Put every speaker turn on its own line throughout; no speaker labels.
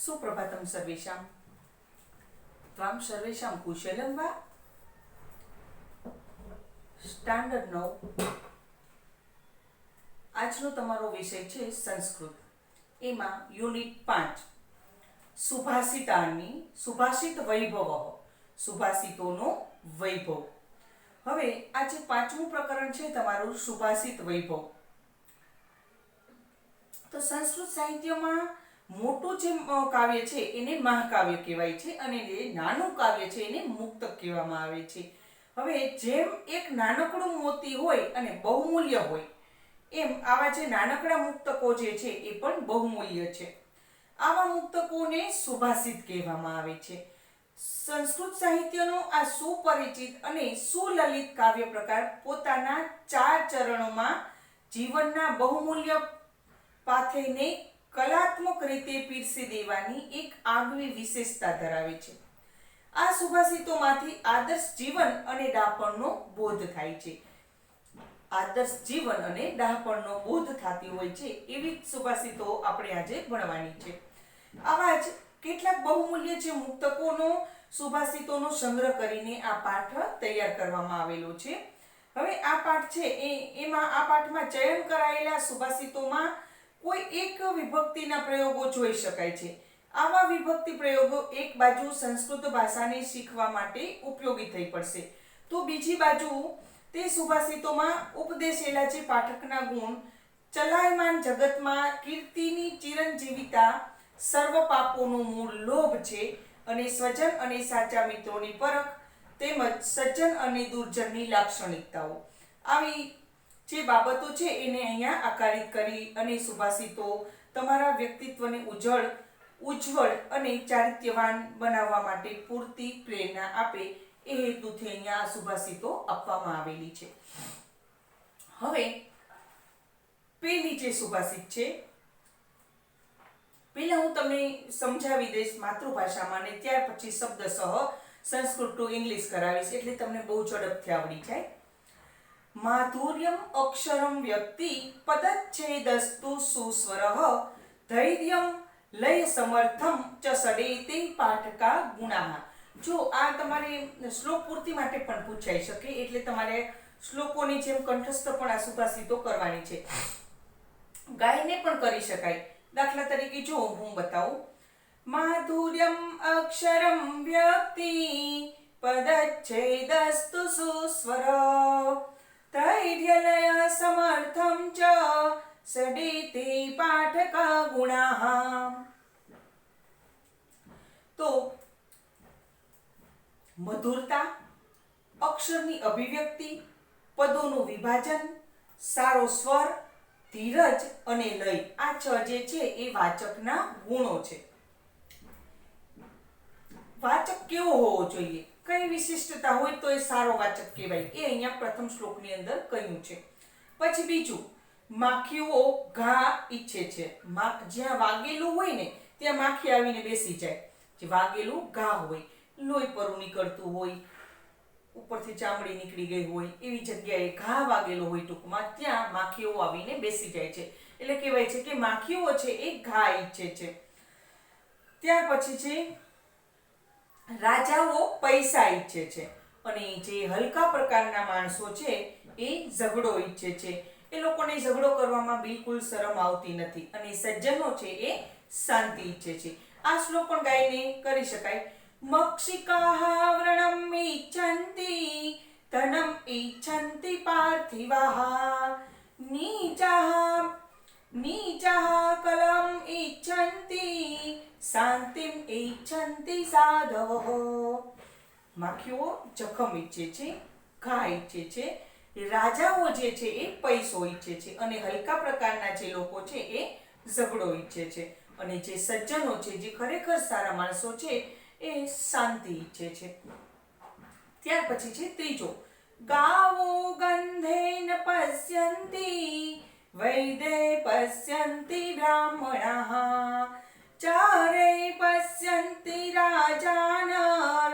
सुप्रभातं सर्वेषां। त्वां सर्वेषां कुशलं वा? સ્ટાન્ડર્ડ 9 આજનો તમારો વિષય છે સંસ્કૃત. એમાં યુનિટ 5 સુભાષિતાની સુભાષિત વૈભવ, સુભાષિતોનો વૈભવ. હવે આજે પાંચમું પ્રકરણ છે તમારું સુભાષિત વૈભવ. તો સંસ્કૃત સાહિત્યમાં મોટું જે કાવ્ય છે એને મહાકાવ્ય કહેવાય છે અને જે નાનું કાવ્ય છે એને મુક્તક કહેવામાં આવે છે. હવે જેમ એક નાનકડું મોતી હોય અને બહુમૂલ્ય હોય, એમ આવા જે નાનકડા મુક્તકો જે છે એ પણ બહુમૂલ્ય છે. આવા મુક્તકોને સુભાષિત કહેવામાં આવે છે. સંસ્કૃત સાહિત્યનો આ સુપરિચિત અને સુલલિત કાવ્ય પ્રકાર પોતાના 4 ચરણોમાં જીવનના બહુમૂલ્ય પાથેયને કલાત્મક રીતે પીરસી દેવાની એક આગવી વિશેષતા ધરાવે છે. આ સુભાષિતોમાંથી આદર્શ જીવન અને ડહાપણનો બોધ થાય છે. આદર્શ જીવન અને ડહાપણનો બોધ થતી હોય છે એવી સુભાષિતો આપણે આજે ભણવાની છે. આવા જ કેટલાક બહુમૂલ્ય જે મુક્તકોનો સુભાષિતોનો સંગ્રહ કરીને આ પાઠ તૈયાર કરવામાં આવેલો છે. હવે આ પાઠ છે એમાં આ પાઠમાં ચયન કરાયેલા સુભાષિતોમાં કોઈ એક વિભક્તિના પ્રયોગો જોઈ શકાય છે. આવા વિભક્તિ પ્રયોગો એક બાજુ સંસ્કૃત ભાષાને શીખવા માટે ઉપયોગી થઈ પડશે, તો બીજી બાજુ તે સુભાષિતોમાં ઉપદેશેલા જે પાઠકના ગુણ, ચલાયમાન જગતમાં કીર્તિની ચિરંજીવિતા, સર્વ પાપોનું મૂળ લોભ છે અને સ્વજન અને સાચા મિત્રોની પરખ, તેમજ સજ્જન અને દુર્જનની લાક્ષણિકતાઓ, આવી જે બાબતો છે એને અહીંયા આકારિત કરી અને સુભાષિતો તમારા વ્યક્તિત્વને ઉજ્જવળ અને ચારિત્ર્યવાન બનાવવા માટે પૂરતી પ્રેરણા આપે એ હેતુથી અહીંયા આ સુભાષિતો આપવામાં આવેલી છે. હવે પહેલી જે સુભાષિત છે, પહેલા હું તમને સમજાવી દઈશ માતૃભાષામાં અને ત્યાર પછી શબ્દસહ સંસ્કૃત ટુ ઇંગ્લિશ કરાવીશ એટલે તમને બહુ ઝડપથી આવડી જાય. માધુર્યમ અક્ષરમ વ્યક્તિ પદચ્છેદસ્તુ સુસ્વરઃ ધૈર્યમ લય સમર્થમ ચ સડેતે પાઠકા ગુણાઃ. જો આ તમારે શ્લોક પૂર્તિ માટે પણ પૂછાઈ શકે એટલે તમારે શ્લોકોની જેમ કંઠસ્થ પણ આ સુભાષિતો કરવાની છે. ગાઈને પણ કરી શકાય. દાખલા તરીકે જો હું બતાવું, માધુર્યમ અક્ષરમ વ્યક્તિ પદચ્છેદસ્તુ સુસ્વરઃ ધૈર્યલય સમર્થમ ચ સડેતે પાઠકા ગુણાઃ. તો મધુરતા, અક્ષરની અભિવ્યક્તિ, પદોનું વિભાજન, સારો સ્વર, ધીરજ અને લય, આ 6 જે છે એ વાચકના ગુણો છે. વાચક કેવો હોવો જોઈએ, કઈ વિશિષ્ટતા હોય તો એ સારો વાચક કહેવાય, એ અહીંયા પ્રથમ શ્લોકની અંદર કહ્યું છે. પછી બીજું, માખીઓ ઘા ઈચ્છે છે. જ્યાં વાગેલું હોય ને ત્યાં માખી આવીને બેસી જાય. જે વાગેલું ઘા હોય, લોહી પરું નીકળતું હોય, ઉપરથી ચામડી નીકળી ગઈ હોય, એવી જગ્યાએ ઘા વાગેલો હોય ટૂંકમાં, ત્યાં માખીઓ આવીને બેસી જાય છે. એટલે કહેવાય છે કે માખીઓ છે એ ઘા ઈચ્છે છે. ત્યાર પછી છે રાજાઓ પૈસા ઈચ્છે છે અને જે હલકા પ્રકારના માણસો છે એ ઝઘડો ઈચ્છે છે. એ લોકોને ઝઘડો કરવામાં બિલકુલ શરમ આવતી નથી અને સજ્જનો છે એ શાંતિ ઈચ્છે છે. આ શ્લોક પણ ગાઈને કરી શકાય. મક્ષિકાઃ વ્રણમ ઈચ્છન્તિ ધનમ ઈચ્છન્તિ પાર્થિવાઃ નીચાઃ કલમ ઈચ્છન્તિ શાંતિમ ઈચ્છન્તિ સાધવઃ. માખીઓ જખમ ઈચ્છે છે, ઘા ઈચ્છે છે. રાજાઓ જે છે એ પૈસો ઈચ્છે છે અને હલકા પ્રકારના જે લોકો છે એ ઝઘડો ઈચ્છે છે. અને જે સજ્જનો છે, જે ખરેખર સારા માણસો છે, એ શાંતિ ઈચ્છે છે. ત્યાર પછી છે ત્રીજો, ગાવો ગંધેન પશ્યન્તિ વૈદે પશ્યન્તિ બ્રાહ્મણાઃ ચારે પશ્યન્તિ રાજાનર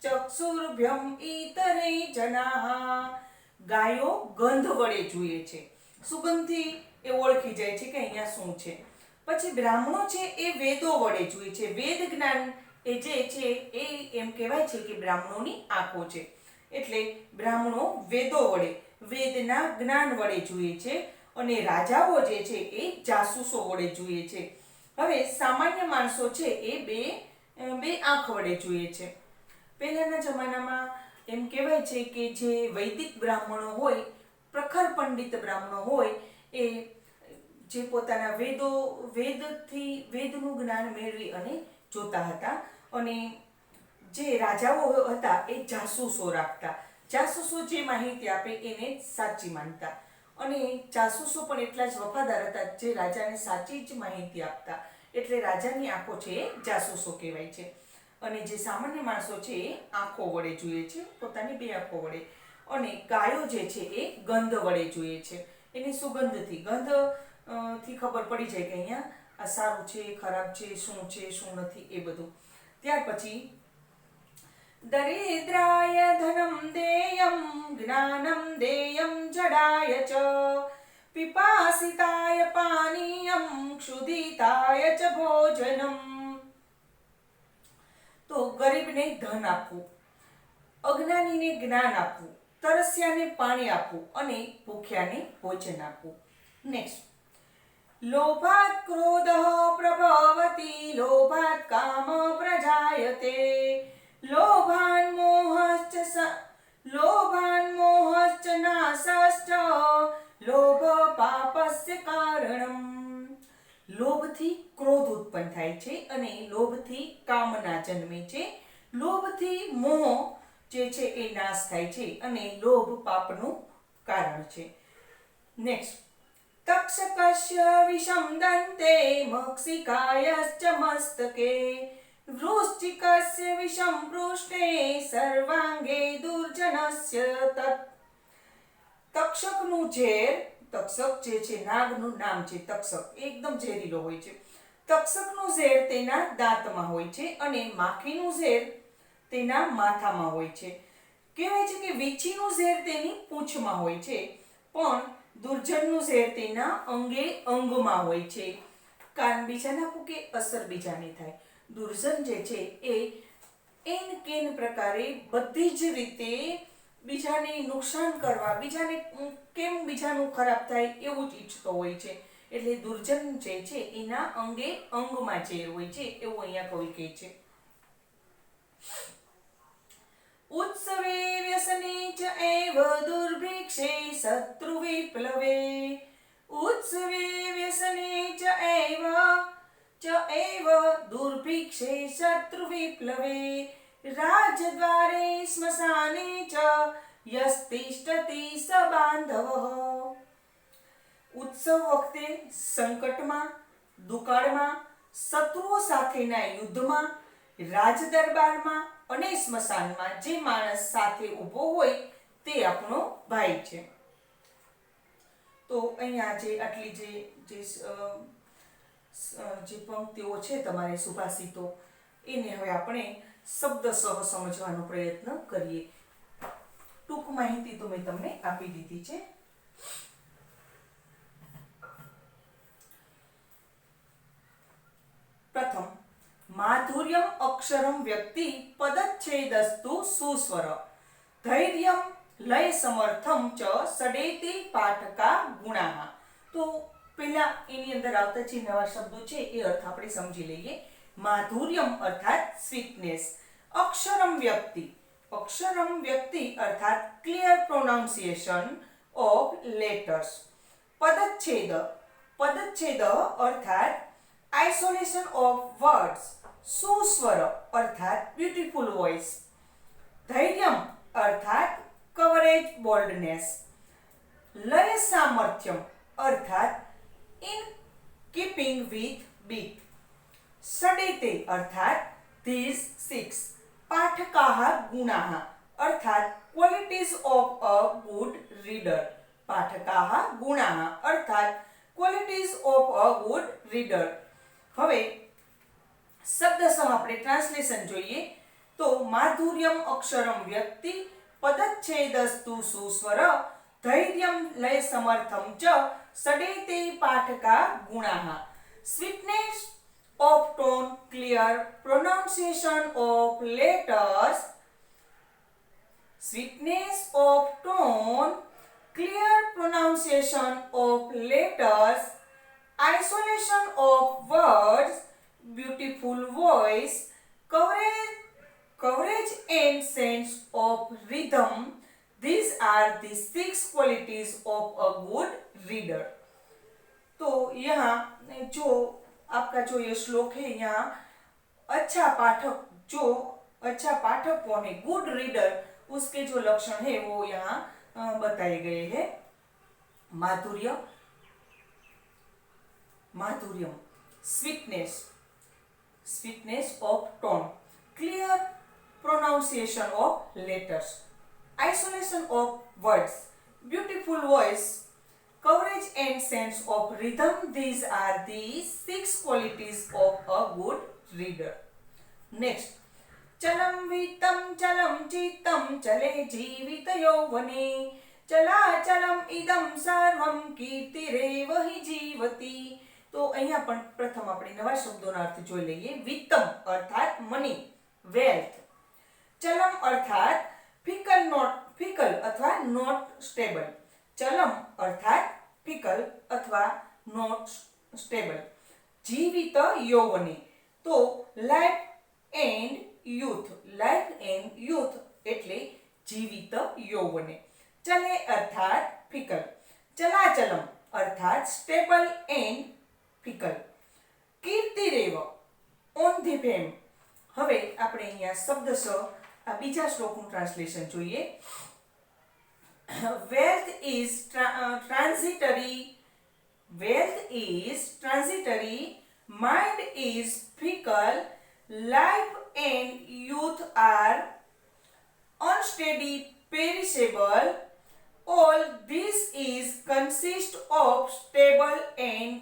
ચક્ષુર્ભ્યમ ઈતરે જનાઃ. ગાયો ગંધ વડે જુએ છે, સુગંધથી એ ઓળખી જાય છે કે અહીંયા શું છે. પછી બ્રાહ્મણો છે એ વેદો વડે જુએ છે. વેદ જ્ઞાન એ જે છે એ એમ કહેવાય છે કે બ્રાહ્મણોની આંખો છે. એટલે બ્રાહ્મણો વેદો વડે, વેદના જ્ઞાન વડે જુએ છે. અને રાજાઓ જે છે એ જાસૂસો વડે જુએ છે. હવે સામાન્ય માણસો છે એ બે આંખ વડે જુએ છે. પહેલાના જમાનામાં એમ કહેવાય છે કે જે વૈદિક બ્રાહ્મણો હોય, પ્રખર પંડિત બ્રાહ્મણો હોય, એ જે પોતાના વેદનું જ્ઞાન મેળવી અને જોતા હતા. અને જે રાજાઓ હતા એ જાસૂસો રાખતા. જાસૂસો જે માહિતી આપે એને સાચી માનતા. અને જાસૂસો પણ એટલા જ વફાદાર હતા જે રાજાને સાચી જ માહિતી આપતા. એટલે રાજાની આંખો છે એ જાસૂસો કહેવાય છે. અને જે સામાન્ય માણસો છે એ આંખો વડે જુએ છે, પોતાની બે આંખો વડે. અને ગાયો જે છે એ ગંધ વડે જુએ છે. એની સુગંધથી, ગંધથી ખબર પડી જાય કે અહીંયા આ સારું છે, ખરાબ છે, શું નથી, એ બધું. ત્યાર પછી દરિદ્રાય ધનમ દેયમ જ્ઞાનમ દેયમ જડાય ચ પિપાસિતાય પાનીયમ ક્ષુધિતાય ચ ભોજનમ. તો ગરીબને ધન આપવું, અજ્ઞાનીને જ્ઞાન આપવું, તરસ્યાને પાણી આપવું અને ભૂખ્યાને ભોજન આપવું. નેક્સ્ટ, લોભાત ક્રોધઃ પ્રભવતિ લોભાત કામ પ્રજાયતે લોભાન મોહશ્ચ નાશશ્ચ લોભ પાપસ્ય કારણમ. લોભથી ક્રોધ ઉત્પન્ન થાય છે અને લોભથી કામના જન્મે છે. લોભથી મોહ જે છે એ નાશ થાય છે અને લોભ પાપનું કારણ છે. નેક્સ્ટ, તક્ષકસ્ય વિષમ દંતે મક્ષિકાયશ્ચ મસ્તકે વૃશ્ચિકસ્ય વિષમ પૃષ્ઠે સર્વાંગે દુર્જનસ્ય તત. તક્ષકનું ઝેર, તક્ષક જે છે નાગનું નામ છે તક્ષક, એકદમ ઝેરીલો હોય છે. તક્ષકનું ઝેર તેના દાંતમાં હોય છે અને માખીનું ઝેર તેના માથામાં હોય છે. કહેવાય છે કે વીંછીનું ઝેર તેની પૂંછમાં હોય છે, પણ દુર્જનનું ઝેર તેના અંગે અંગમાં હોય છે. કાન બીજાના ફૂંકે અસર બીજાને થાય. દુર્જન જે છે એ એન કેન પ્રકારે બધી જ રીતે બીજાને નુકસાન કરવા, બીજાનું ખરાબ થાય એવું જ ઈચ્છતો હોય છે. એટલે દુર્જન જે છે એના અંગે અંગમાં ઝેર હોય છે, એવું અહીંયા કવિ કહે છે. ઉત્સવે વ્યસને ચ એવ દુર્ભિક્ષે શત્રુ વિપ્લવે ઉત્સવે વ્યસને ચ એવ દુર્ભિક્ષે શત્રુ વિપ્લવે રાજદ્વારે સ્મશાને ચ યસ્તિષ્ઠતિ સ બાંધવઃ. ઉત્સવ વખતે, સંકટમાં, દુકાળમાં, શત્રુઓ સાથેના યુદ્ધમાં, રાજદરબારમાં અને સ્મશાનમાં જે માણસ સાથે ઊભો હોય તે આપણો ભાઈ છે. તો અહીંયા આટલી જે પંક્તિઓ છે તમારે સુભાષિતો, એને હવે આપણે શબ્દસહ સમજવાનો પ્રયત્ન કરીએ. ટૂંક માહિતી તો મેં તમને આપી દીધી છે. પ્રથમ, માધુર્યમ અક્ષરમ વ્યક્તિ પદચ્છેદસ્તુ સુસ્વર ધૈર્યમ લય સમર્થમ ચ સડેતિ પાઠકા ગુણાઃ. તો પહેલા એની અંદર આવતા જે નવા શબ્દો છે એ અર્થ આપણે સમજી લઈએ. માધુર્યમ અર્થાત સ્વીટનેસ. અક્ષરમ વ્યક્તિ અર્થાત ક્લિયર પ્રોનાઉન્સિએશન ઓફ લેટર્સ. પદચ્છેદ અર્થાત આઇસોલેશન ઓફ વર્ડ્સ. સુસ્વર અર્થાત બ્યુટીફુલ વોઇસ. ધૈર્યમ અર્થાત કવરેજ, બોલ્ડનેસ. લય સામર્થ્યમ અર્થાત ઇન કીપિંગ વિથ બીટ. સડેતે અર્થાત ધીસ 6. પાઠકાઃ ગુણાઃ અર્થાત qualities of a good reader. પાઠકાઃ ગુણાઃ અર્થાત qualities of a good reader. હવે શબ્દસહ આપણે ટ્રાન્સલેશન જોઈએ તો માધુર્યમ અક્ષરમ વ્યક્તિ પદચ્છેદસ્તુ સુસ્વર ધૈર્યમ લય સમર્થમ ચ સડેતે પાઠકા ગુણાઃ. Sweetness of tone, clear pronunciation of letters. Sweetness of tone, clear pronunciation of letters, isolation of words, beautiful voice, courage and sense of rhythm. These are the 6 qualities of a good reader. तो यहाँ जो आपका जो ये श्लोक है, यहाँ अच्छा पाठक कौन है, गुड रीडर, उसके जो लक्षण है वो यहाँ बताए गए हैं. माधुर्यम, sweetness of tone, clear pronunciation of letters, isolation of words, beautiful voice, courage and sense of rhythm. These are the 6 qualities of a good reader. Next, चलं वित्तं चलं चित्तं चले जीवित यौवने चलाचलम इदं सर्वं कीर्तिरेव हि जीवति. तो અહીંયા પણ પ્રથમ આપણે નવા શબ્દોના અર્થ જોઈ લઈએ. વિત્તમ અર્થાત મની, વેલ્થ. ચલમ અર્થાત ફિકલ અથવા નોટ સ્ટેબલ. ચલમ અર્થાત ફિકલ અથવા નોટ સ્ટેબલ. જીવિત યૌવને, તો લાઈફ એન્ડ યુથ એટલે જીવિત યૌવને. ચલે અર્થાત ફિકલ. ચલાચલમ અર્થાત સ્ટેબલ એન્ડ ફિકલ. કીર્તિરેવ, ઓન ધી ફેમ. હવે આપણે અહીંયા શબ્દશઃ આ બીજા શ્લોકનું ટ્રાન્સલેશન જોઈએ. Wealth is transitory, mind is fickle, life and youth are unsteady, perishable. All this is consist of stable and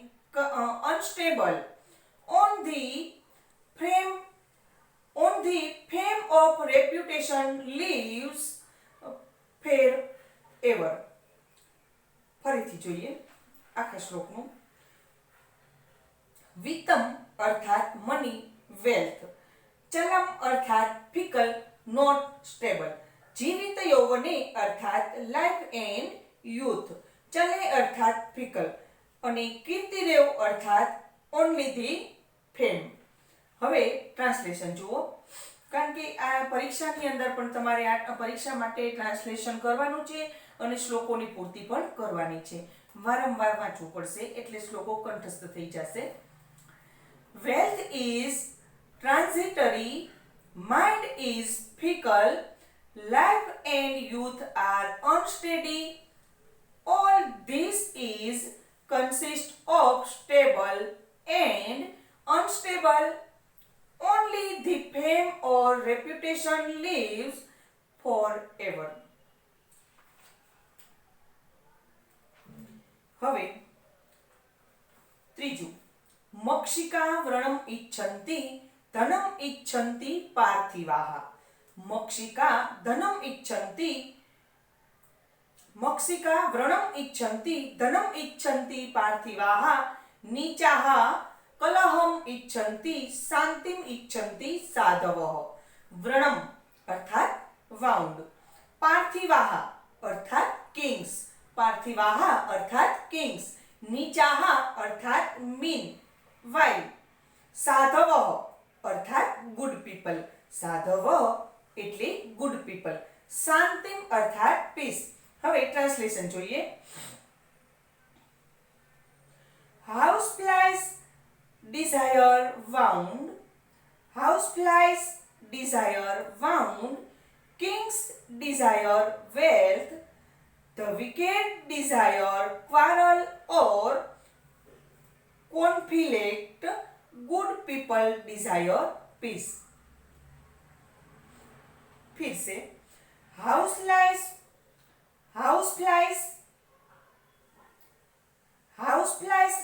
unstable. On the fame of reputation lives forever. ફરીથી જોઈએ આખા શ્લોકનું. વિત્તમ અર્થાત મની, વેલ્થ. ચલમ અર્થાત ફિકલ, નોટ સ્ટેબલ. જીવિત યૌવને અર્થાત life and youth. ચલે અર્થાત ફિકલ અને કીર્તિરેવ અર્થાત ઓનલી ધી ફેમ. હવે ટ્રાન્સલેશન જુઓ, કારણ કે આ પરીક્ષાની અંદર પણ તમારે આ પરીક્ષા માટે ટ્રાન્સલેશન કરવાનું છે અને શ્લોકોની પૂર્તિ પણ કરવાની છે. વારંવાર વાંચવું પડશે એટલે શ્લોકો કંઠસ્થ થઈ જશે. Wealth is transitory, mind is fickle, life and youth are unsteady. All this is consist of stable and unstable. Only the fame or reputation lives forever. હવે ત્રીજું, મક્ષિકા વ્રણમ ઇચ્છન્તિ ધનમ ઇચ્છન્તિ પાર્થિવાહ. મક્ષિકા ધનમ ઇચ્છન્તિ, મક્ષિકા વ્રણમ ઇચ્છન્તિ ધનમ ઇચ્છન્તિ પાર્થિવાહ. નીચાહ કલહમ ઇચ્છન્તિ શાંતિમ ઇચ્છન્તિ સાધવઃ. વ્રણમ અર્થાત વાઉન્ડ, પાર્થિવાહ અર્થાત કિંગ્સ, પાર્થિવાહ અર્થાત કિંગ્સ, નીચાહ અર્થાત મીન વાઇલ, સાધવઃ અર્થાત good people, સાધવ એટલે good people, શાંતિમ અર્થાત piece. હવે ટ્રાન્સલેશન જોઈએ. Houseflies desire wound, kings desire wealth, the wicked desire quarrel or conflict, good people desire peace. फिर से, houseflies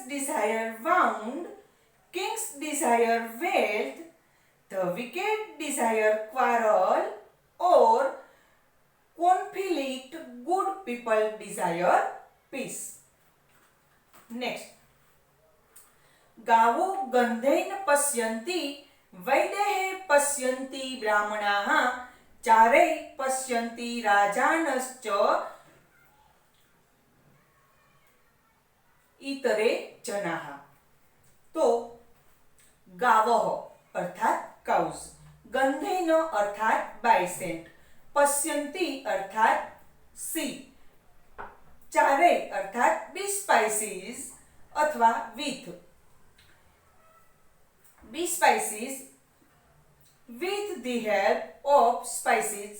desire wound, kings desire wealth, the wicked desire quarrel or conflict, good people desire peace. Next, गावो गन्धेन पश्यन्ति वैदेहे पश्यन्ति ब्राह्मणाः चारै पश्यन्ति राजानश्च इतरे जनाः। तो गावः अर्थात काउस, गंधेन अर्थात बाय सेंट, पश्यन्ति अर्थात सी, चारे अर्थात बी स्पाइसीज अथवा with, B species with the help of spices,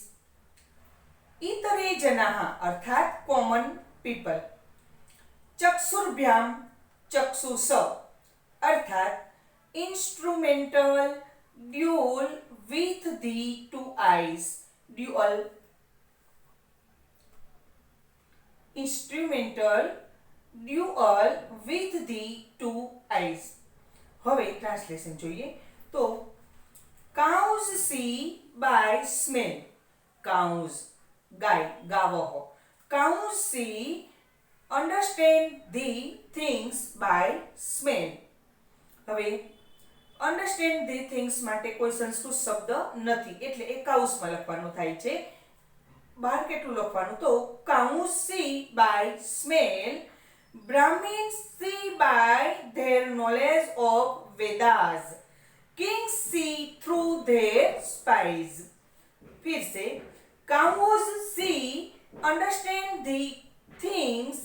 इतरे जनाः अर्थात कॉमन पीपल, चक्षुर्भ्याम चक्षुष अर्थात instrumental dual with the two eyes, dual, instrumental dual with the two eyes। હવે ટ્રાન્સલેશન જોઈએ તો cows see by smell, cows guys ગાવઃ, cows see understand the things by smell। હવે understand the things માટે કોઈ સંસ્કૃત શબ્દ નથી એટલે એ કાઉસમાં લખવાનું થાય છે। બહાર કેટલું લખવાનું તો cows see by smell, Brahmins see by their knowledge of Vedas, kings see through their spies। फिर से cows see understand the things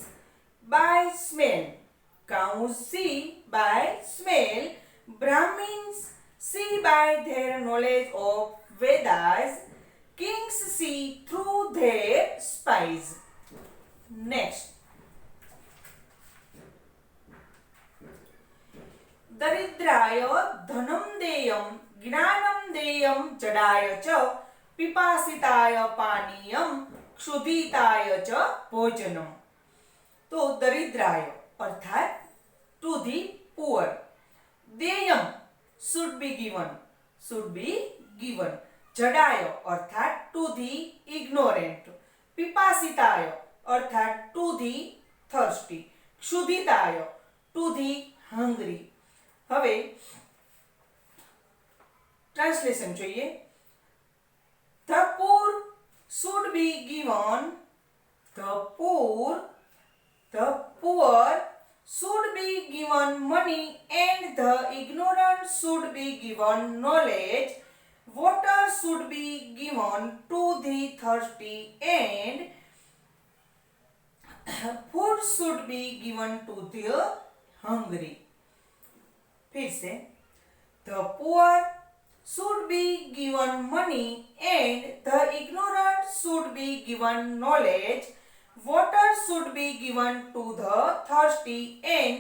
by smell, cows see by smell, Brahmins see by their knowledge of Vedas, kings see through their spies। Next, दरिद्राय धनं देयं ज्ञानं देयं जडाय च पिपासिताय पानीयं क्षुधिताय च भोजनम। तो दरिद्राय अर्थात टू दी पुअर, देयम शुड बी गिवन, जडाय अर्थात टू दी इग्नोरेंट, पिपासिताय अर्थात टू दी थर्स्टी, क्षुधिताय टू दी हंग्री। હવે ટ્રાન્સલેશન જોઈએ। The poor should be given, the poor should be given money and the ignorant should be given knowledge, water should be given to the thirsty and food should be given to the hungry। फिर से the poor should be given money and the ignorant should be given knowledge, water should be given to the thirsty and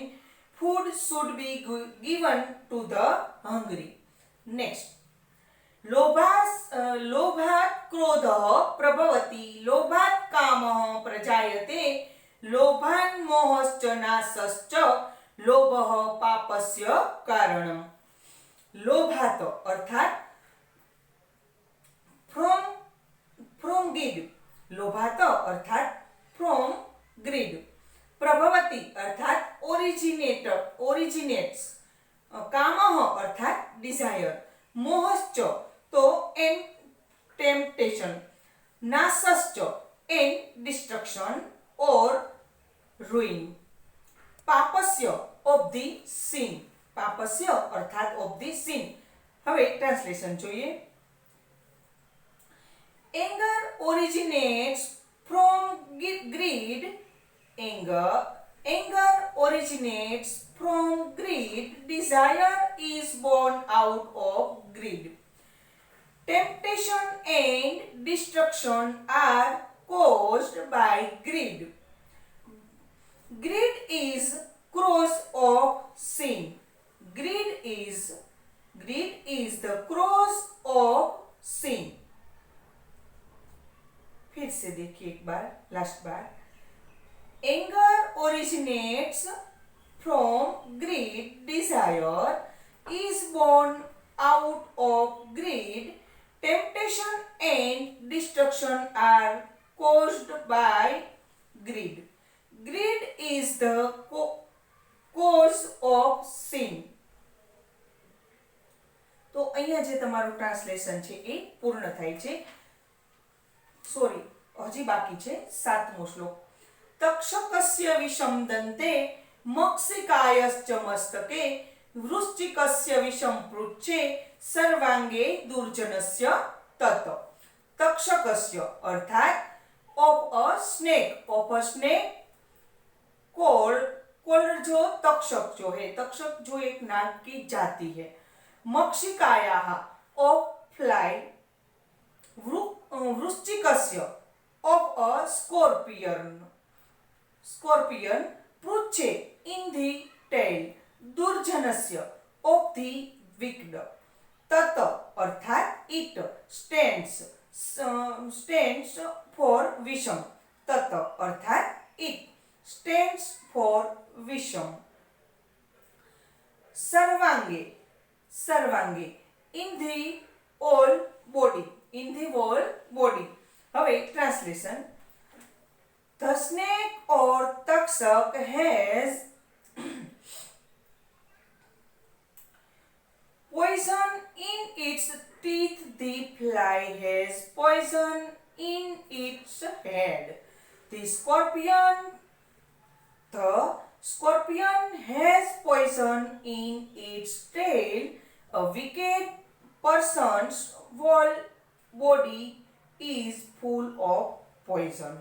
food should be given to the hungry। Next, लोभात् क्रोधः प्रभवति, लोभात् कामः प्रजायते, लोभान् मोहश्च नाशश्च, लोभः पापस्य कारणम्। लोभात अर्थात from grid, लोभात अर्थात from grid, प्रभवति अर्थात originates, कामः अर्थात डिजायर, मोहश्च तो एन टेम्पटेशन, नाशश्च एन डिस्ट्रक्शन और रुइन, पापस्य ऑफ द सिन, पापस्य अर्थात ऑफ द सिन। હવે ટ્રાન્સલેશન જોઈએ। Anger originates from greed, anger originates from greed, desire is born out of greed, temptation and destruction are caused by greed, greed is cause of sin, greed is the cause of sin। फिर से देखिए एक बार, last बार। Anger originates from greed, desire is born out of greed, temptation and destruction are caused by greed, greed is the cause of sin। તો અહીંયા જે તમારું ટ્રાન્સલેશન છે એ પૂર્ણ થાય છે. સોરી, હજી બાકી છે 7મો શ્લોક. તક્ષકસ્ય વિષમ દંતે મક્ષિકાયશ્ચ મસ્તકે વૃશ્ચિકસ્ય વિષમ પૃચ્છે સર્વાંગે દુર્જનસ્ય તત. તક્ષકસ્ય અर्थात of a snake, कोल जो तक्षक जो है, तक्षक जो एक नाग की जाति है. मक्षिकायाः of fly, वृश्चिकस्य of a scorpion, पृच्छे in the tail, दुर्जनस्य of the wicked. तत अर्थात it stands for विषम. तत अर्थात it stands for विषम. सर्वांगे in the whole body. હવે translation. The snake or takshak has poison in its teeth. The fly has poison in its head. The scorpion has poison in its tail. A wicked person's whole body is full of poison.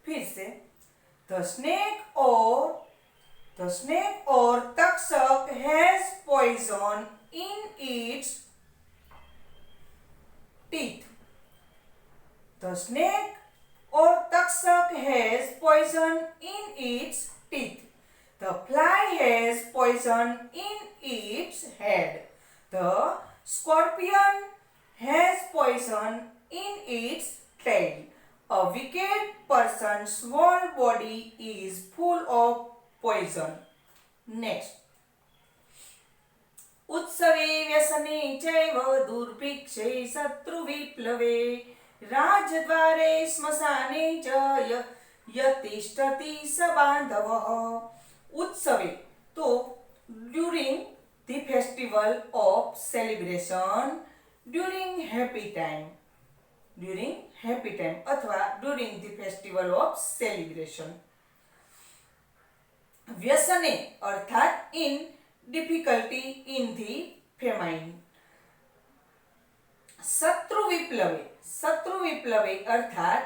फिर से. The snake or takshak has poison in its teeth. The snake or takshak has poison in its teeth. The fly has poison in its head. The scorpion has poison in its tail. A wicked person's whole body is full of poison. Next. उत्सवे व्यसने चैव दुर्भिक्षे शत्रुविप्लवे राजद्वारे श्मशाने च यतिष्ठति स बान्धवः. उत्सवे तो during the festival of celebration, during happy time अथवा during the festival of celebration. व्यसने अर्थात in difficulty, in the famine. शत्रु विप्लवे अर्थात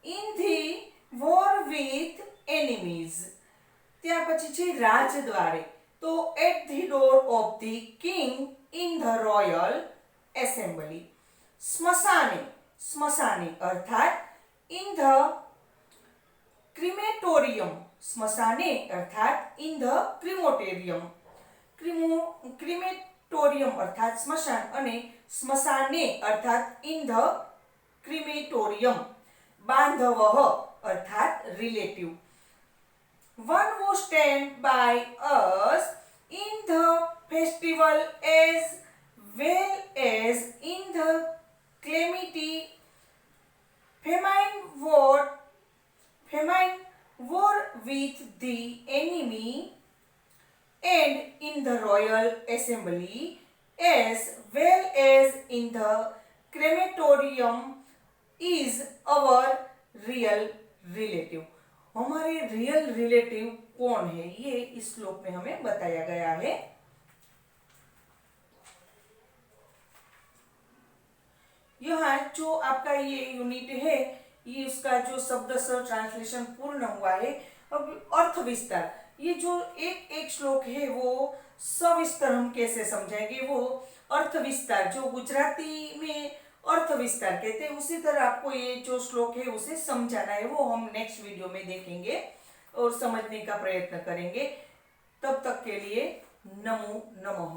in the war with enemies. ત્યાર પછી છે રાજદ્વારે તો at the door of the king in the royal assembly. स्मशाने अर्थात in the crematorium. स्मशाने अर्थात in the crematorium. क्रिमेटोरियम अर्थात स्मशान અને स्मशाने अर्थात in the crematorium. बांधवः अर्थात relative. One who stand by us in the festival as well as in the calamity, famine, war with the enemy, and in the royal assembly as well as in the crematorium is our real relative. हमारे real relative कौन है ये इस श्लोक में हमें बताया गया है. यहाँ जो आपका ये यूनिट है ये उसका जो शब्द सर ट्रांसलेशन पूर्ण हुआ है. अब अर्थ विस्तार, ये जो एक श्लोक है वो सविस्तर हम कैसे समझेंगे, वो अर्थ विस्तार जो गुजराती में अर्थ विस्तार कहते हैं उसी तरह आपको ये जो श्लोक है उसे समझाना है. वो हम नेक्स्ट वीडियो में देखेंगे और समझने का प्रयत्न करेंगे. तब तक के लिए नमो नमः.